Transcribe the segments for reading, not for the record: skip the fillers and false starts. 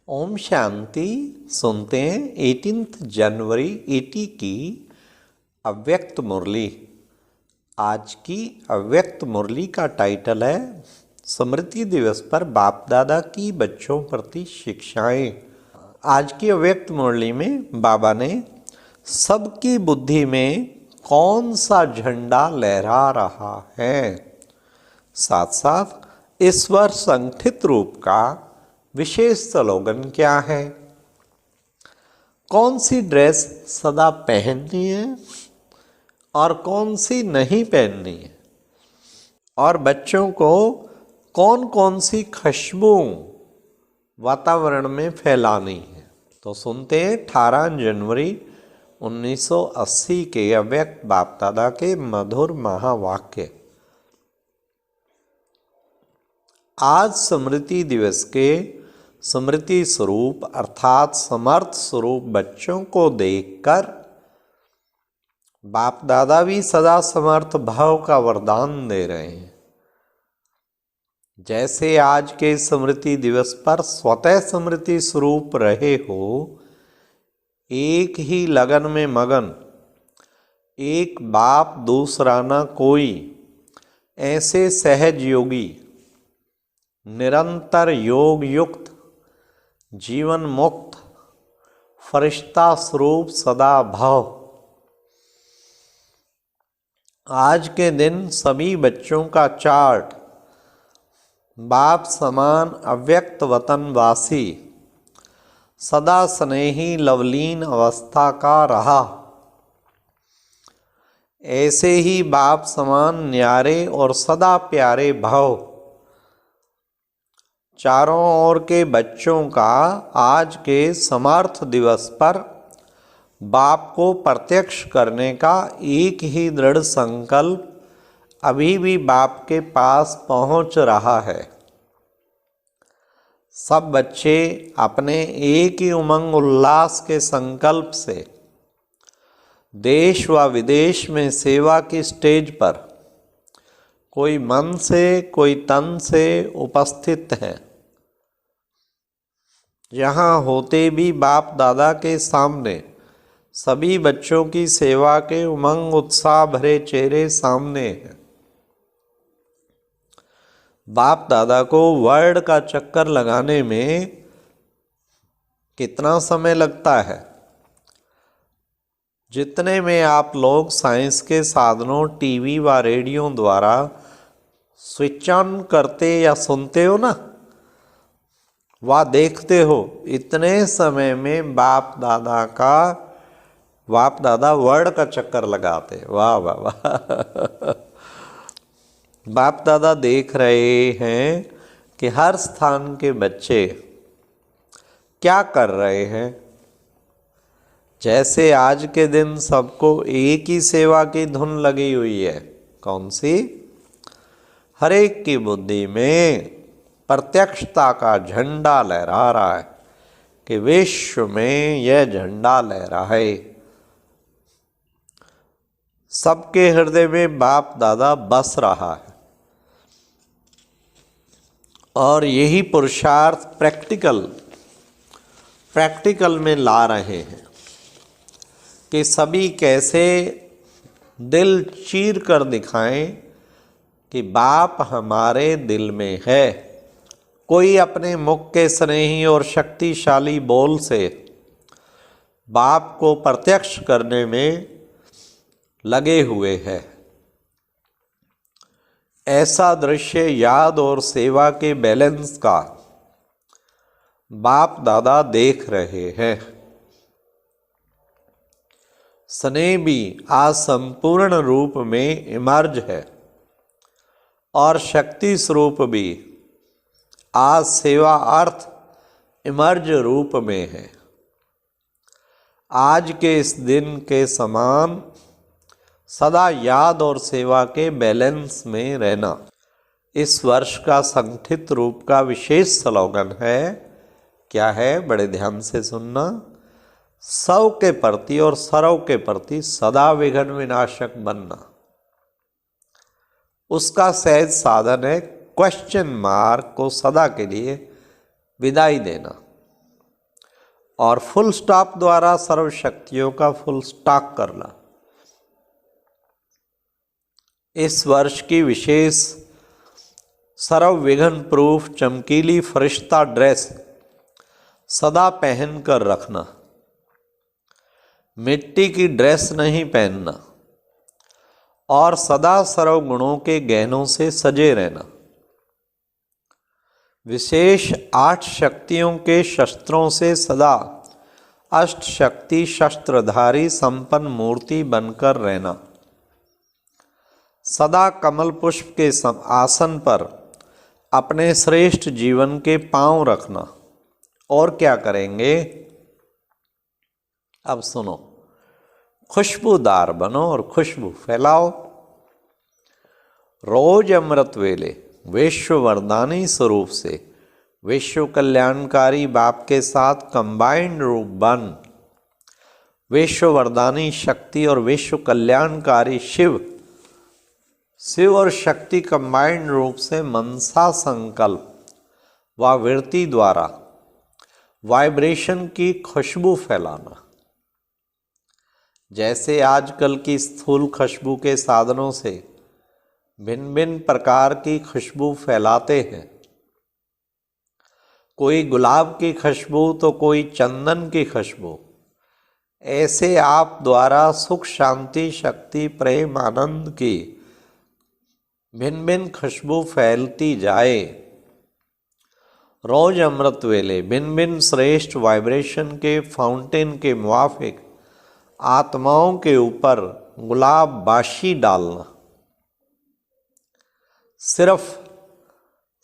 ओम शांति। सुनते हैं 18 जनवरी 80 की अव्यक्त मुरली। आज की अव्यक्त मुरली का टाइटल है स्मृति दिवस पर बाप दादा की बच्चों प्रति शिक्षाएं। आज की अव्यक्त मुरली में बाबा ने सबकी बुद्धि में कौन सा झंडा लहरा रहा है, साथ साथ ईश्वर संगठित रूप का विशेष स्लोगन क्या है, कौन सी ड्रेस सदा पहननी है और कौन सी नहीं पहननी है, और बच्चों को कौन कौन सी खुशबू वातावरण में फैलानी है। तो सुनते हैं 18 जनवरी 1980 के अव्यक्त बाप दादा के मधुर महावाक्य। आज स्मृति दिवस के स्मृति स्वरूप अर्थात समर्थ स्वरूप बच्चों को देखकर बाप दादा भी सदा समर्थ भाव का वरदान दे रहे हैं। जैसे आज के स्मृति दिवस पर स्वतः स्मृति स्वरूप रहे हो, एक ही लगन में मगन, एक बाप दूसरा न कोई, ऐसे सहज योगी निरंतर योग युक्त जीवन मुक्त फरिश्ता स्वरूप सदा भाव। आज के दिन सभी बच्चों का चार्ट बाप समान अव्यक्त वतनवासी सदा स्नेही लवलीन अवस्था का रहा। ऐसे ही बाप समान न्यारे और सदा प्यारे भाव चारों ओर के बच्चों का आज के समर्थ दिवस पर बाप को प्रत्यक्ष करने का एक ही दृढ़ संकल्प अभी भी बाप के पास पहुंच रहा है। सब बच्चे अपने एक ही उमंग उल्लास के संकल्प से देश व विदेश में सेवा की स्टेज पर कोई मन से कोई तन से उपस्थित हैं। यहाँ होते भी बाप दादा के सामने सभी बच्चों की सेवा के उमंग उत्साह भरे चेहरे सामने हैं। बाप दादा को वर्ल्ड का चक्कर लगाने में कितना समय लगता है? जितने में आप लोग साइंस के साधनों टीवी व रेडियो द्वारा स्विच ऑन करते या सुनते हो ना, वह देखते हो, इतने समय में बाप दादा वर्ल्ड का चक्कर लगाते। वाह वाह वाह। बाप दादा देख रहे हैं कि हर स्थान के बच्चे क्या कर रहे हैं। जैसे आज के दिन सबको एक ही सेवा की धुन लगी हुई है। कौन सी? हर एक की बुद्धि में प्रत्यक्षता का झंडा लहरा रहा है कि विश्व में यह झंडा लहराए। सबके हृदय में बाप दादा बस रहा है और यही पुरुषार्थ प्रैक्टिकल में ला रहे हैं कि सभी कैसे दिल चीर कर दिखाएं कि बाप हमारे दिल में है। कोई अपने मुख के स्नेही और शक्तिशाली बोल से बाप को प्रत्यक्ष करने में लगे हुए हैं। ऐसा दृश्य याद और सेवा के बैलेंस का बाप दादा देख रहे हैं। स्नेह भी आज संपूर्ण रूप में इमर्ज है और शक्ति स्वरूप भी आज सेवा अर्थ इमर्ज रूप में है। आज के इस दिन के समान सदा याद और सेवा के बैलेंस में रहना इस वर्ष का संगठित रूप का विशेष स्लोगन है। क्या है? बड़े ध्यान से सुनना। सब के प्रति और सर्व के प्रति सदा विघ्न विनाशक बनना। उसका सहज साधन है क्वेश्चन मार्क को सदा के लिए विदाई देना। और फुल स्टॉप द्वारा सर्वशक्तियों का फुल स्टॉक करना। इस वर्ष की विशेष सर्व विघ्न प्रूफ चमकीली फरिश्ता ड्रेस सदा पहन कर रखना। मिट्टी की ड्रेस नहीं पहनना और सदा सर्व गुणों के गहनों से सजे रहना। विशेष 8 शक्तियों के शस्त्रों से सदा अष्ट शक्ति शस्त्रधारी संपन्न मूर्ति बनकर रहना। सदा कमल पुष्प के आसन पर अपने श्रेष्ठ जीवन के पांव रखना। और क्या करेंगे, अब सुनो। खुशबूदार बनो और खुशबू फैलाओ। रोज अमृत वेले विश्व वरदानी स्वरूप से विश्व कल्याणकारी बाप के साथ कंबाइंड रूप बन विश्व वरदानी शक्ति और विश्व कल्याणकारी शिव और शक्ति कंबाइंड रूप से मनसा संकल्प व वृत्ति द्वारा वाइब्रेशन की खुशबू फैलाना। जैसे आजकल की स्थूल खुशबू के साधनों से भिन्न भिन्न प्रकार की खुशबू फैलाते हैं, कोई गुलाब की खुशबू तो कोई चंदन की खुशबू, ऐसे आप द्वारा सुख शांति शक्ति प्रेम आनंद की भिन्न भिन्न खुशबू फैलती जाए। रोज अमृत वेले भिन्न भिन्न श्रेष्ठ वाइब्रेशन के फाउंटेन के मुआफिक आत्माओं के ऊपर गुलाब बाशी डालना। सिर्फ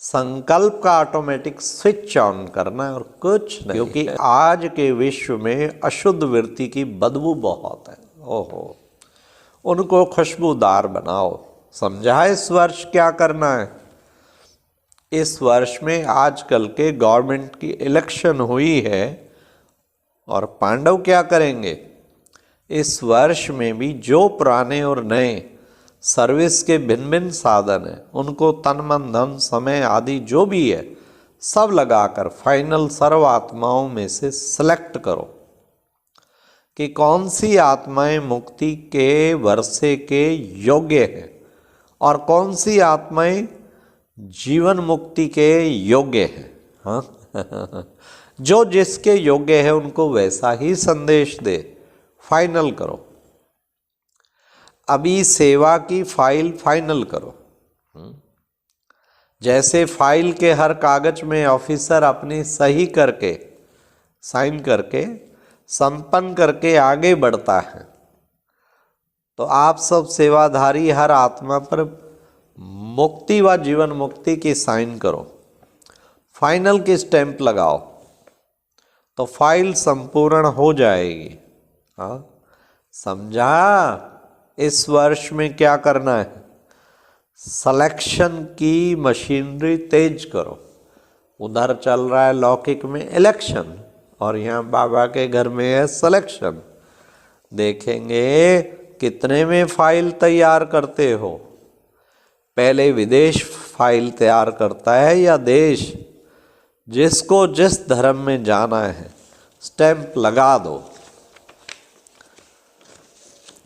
संकल्प का ऑटोमेटिक स्विच ऑन करना है और कुछ नहीं, क्योंकि आज के विश्व में अशुद्ध वृत्ति की बदबू बहुत है। ओहो, उनको खुशबूदार बनाओ। समझा इस वर्ष क्या करना है। इस वर्ष में आजकल के गवर्नमेंट की इलेक्शन हुई है और पांडव क्या करेंगे, इस वर्ष में भी जो पुराने और नए सर्विस के भिन्न भिन्न साधन हैं उनको तन मन धन समय आदि जो भी है सब लगाकर फाइनल सर्व आत्माओं में से सिलेक्ट करो कि कौन सी आत्माएं मुक्ति के वर्षे के योग्य हैं और कौन सी आत्माएं जीवन मुक्ति के योग्य हैं। हाँ जो जिसके योग्य है उनको वैसा ही संदेश दे। फाइनल करो, अभी सेवा की फाइल फाइनल करो। जैसे फाइल के हर कागज में ऑफिसर अपनी सही करके साइन करके संपन्न करके आगे बढ़ता है, तो आप सब सेवाधारी हर आत्मा पर मुक्ति व जीवन मुक्ति की साइन करो, फाइनल की स्टैंप लगाओ, तो फाइल संपूर्ण हो जाएगी। हाँ समझा। इस वर्ष में क्या करना है, सिलेक्शन की मशीनरी तेज करो। उधर चल रहा है लौकिक में इलेक्शन और यहाँ बाबा के घर में है सिलेक्शन। देखेंगे कितने में फाइल तैयार करते हो। पहले विदेश फाइल तैयार करता है या देश। जिसको जिस धर्म में जाना है स्टैंप लगा दो।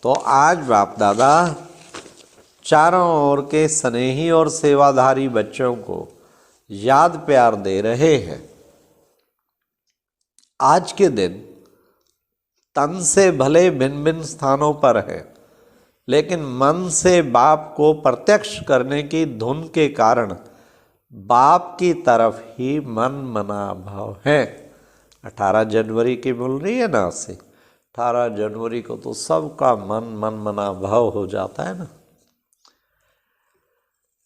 तो आज बाप दादा चारों ओर के स्नेही और सेवाधारी बच्चों को याद प्यार दे रहे हैं। आज के दिन तन से भले भिन्न भिन्न स्थानों पर है, लेकिन मन से बाप को प्रत्यक्ष करने की धुन के कारण बाप की तरफ ही मन मना भाव है। 18 जनवरी की बोल रही है ना, से 18 जनवरी को तो सबका मन मना भाव हो जाता है ना।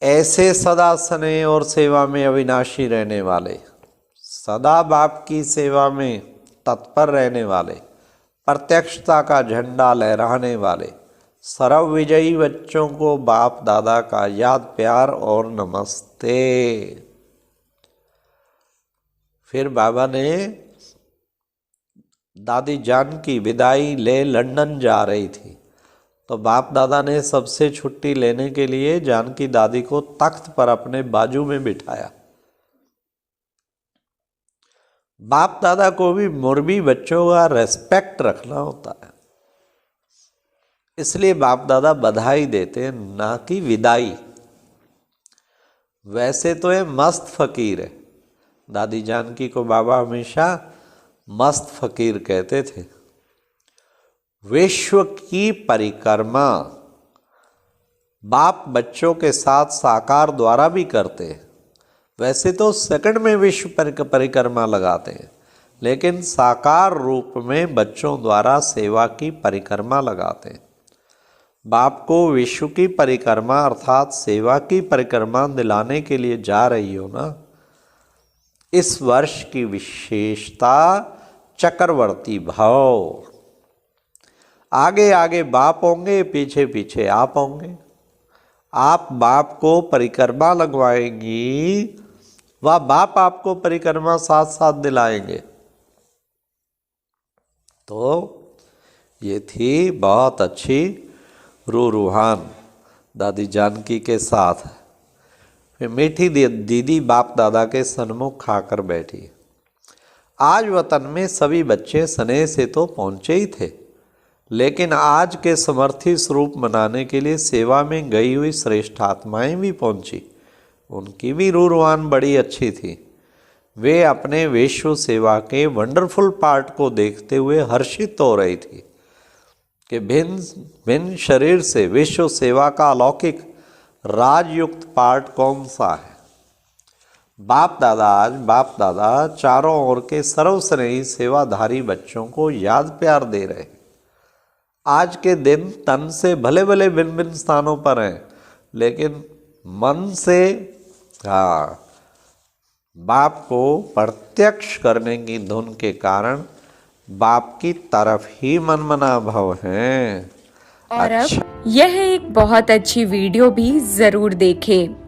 ऐसे सदा स्नेह और सेवा में अविनाशी रहने वाले, सदा बाप की सेवा में तत्पर रहने वाले, प्रत्यक्षता का झंडा लहराने वाले सर्व विजयी बच्चों को बाप दादा का याद प्यार और नमस्ते। फिर बाबा ने दादी जान की विदाई ले लंदन जा रही थी, तो बाप दादा ने सबसे छुट्टी लेने के लिए जानकी दादी को तख्त पर अपने बाजू में बिठाया बाप दादा को भी मुर्बी बच्चों का रेस्पेक्ट रखना होता है, इसलिए बाप दादा बधाई देते हैं, ना कि विदाई। वैसे तो ये मस्त फकीर है, दादी जानकी को बाबा हमेशा मस्त फकीर कहते थे। विश्व की परिक्रमा बाप बच्चों के साथ साकार द्वारा भी करते हैं। वैसे तो सेकंड में विश्व परिक्रमा लगाते हैं, लेकिन साकार रूप में बच्चों द्वारा सेवा की परिक्रमा लगाते हैं। बाप को विश्व की परिक्रमा अर्थात सेवा की परिक्रमा दिलाने के लिए जा रही हो ना, इस वर्ष की विशेषता चक्रवर्ती भाव। आगे आगे बाप होंगे, पीछे पीछे आप होंगे। आप बाप को परिक्रमा लगवाएंगी, वह बाप आपको परिक्रमा साथ साथ दिलाएंगे। तो ये थी बहुत अच्छी रूहान दादी जानकी के साथ। फिर मीठी दीदी बाप दादा के सन्मुख खाकर बैठी। आज वतन में सभी बच्चे स्नेह से तो पहुँचे ही थे, लेकिन आज के समर्थी स्वरूप मनाने के लिए सेवा में गई हुई श्रेष्ठ आत्माएं भी पहुंची। उनकी भी रूहान बड़ी अच्छी थी। वे अपने विश्व सेवा के वंडरफुल पार्ट को देखते हुए हर्षित हो रही थी कि भिन्न भिन्न शरीर से विश्व सेवा का अलौकिक राजयुक्त पार्ट कौन सा है। बाप दादा चारों ओर के सर्वस्नेही सेवाधारी बच्चों को याद प्यार दे रहे हैं। आज के दिन तन से भले भले भिन्न भिन्न स्थानों पर हैं, लेकिन मन से बाप को प्रत्यक्ष करने की धुन के कारण बाप की तरफ ही मनमना भाव है। और अब यह एक बहुत अच्छी वीडियो भी जरूर देखें।